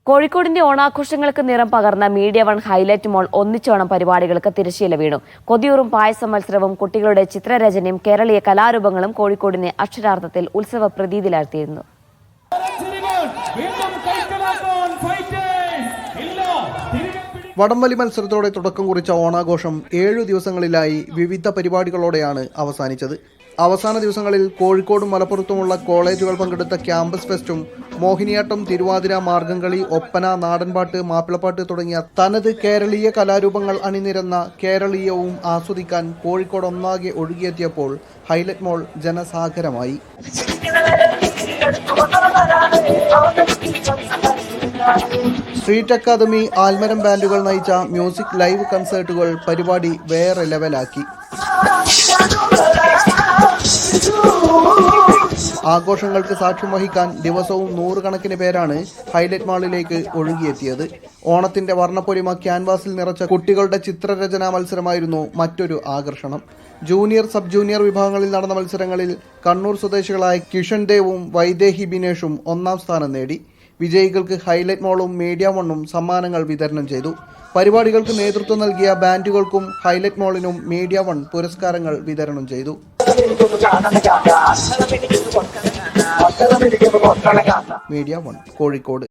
കോഴിക്കോടിന്റെ ഓണാഘോഷങ്ങൾക്ക് നിറം പകർന്ന മീഡിയ വൺ ഹൈലൈറ്റ് മോൾ ഒന്നിച്ചോണം പരിപാടികൾക്ക് തിരശ്ശീല വീണു. കൊതിയൂറും പായസ മത്സരവും കുട്ടികളുടെ ചിത്രരചനയും കേരളീയ കലാരൂപങ്ങളും കോഴിക്കോടിനെ അക്ഷരാർത്ഥത്തിൽ ഉത്സവ പ്രതീതിയിലാഴ്ത്തിയിരുന്നു. വടംവലി മത്സരത്തോടെ തുടക്കം കുറിച്ച ഓണാഘോഷം 7 ദിവസങ്ങളിലായി വിവിധ പരിപാടികളോടെയാണ് അവസാനിച്ചത്. അവസാന ദിവസങ്ങളിൽ കോഴിക്കോടും മലപ്പുറത്തുമുള്ള കോളേജുകൾ പങ്കെടുത്ത ക്യാമ്പസ് ഫെസ്റ്റും മോഹിനിയാട്ടം, തിരുവാതിര, മാർഗംകളി, ഒപ്പന, നാടൻപാട്ട്, മാപ്പിളപ്പാട്ട് തുടങ്ങിയ തനത് കേരളീയ കലാരൂപങ്ങൾ അണിനിരന്ന കേരളീയവും ആസ്വദിക്കാൻ കോഴിക്കോട് ഒന്നാകെ ഒഴുകിയെത്തിയപ്പോൾ ഹൈലൈറ്റ് മോൾ ജനസാഗരമായി. സ്ട്രീറ്റ് അക്കാദമി, ആൽമരം ബാൻഡുകൾ നയിച്ച മ്യൂസിക് ലൈവ് കൺസേർട്ടുകൾ പരിപാടി വേറെ ലെവലാക്കി. ആഘോഷങ്ങൾക്ക് സാക്ഷ്യം വഹിക്കാൻ ദിവസവും 100 കണക്കിന് പേരാണ് ഹൈലൈറ്റ് മാളിലേക്ക് ഒഴുകിയെത്തിയത്. ഓണത്തിന്റെ വർണ്ണപ്പൊലിമ ക്യാൻവാസിൽ നിറച്ച കുട്ടികളുടെ ചിത്രരചനാ മത്സരമായിരുന്നു മറ്റൊരു ആകർഷണം. ജൂനിയർ, സബ് ജൂനിയർ വിഭാഗങ്ങളിൽ നടന്ന മത്സരങ്ങളിൽ കണ്ണൂർ സ്വദേശികളായ കിഷൻ ദേവും വൈദേഹി ബിനേഷും 1ാം സ്ഥാനം നേടി. വിജയികൾക്ക് ഹൈലൈറ്റ് മോളും മീഡിയ വണ്ണും സമ്മാനങ്ങൾ വിതരണം ചെയ്തു. പരിപാടികൾക്ക് നേതൃത്വം നൽകിയ ബാൻഡുകൾക്കും ഹൈലൈറ്റ് മോളിനും മീഡിയ വൺ പുരസ്കാരങ്ങൾ വിതരണം ചെയ്തു. Media one, Kozhikode.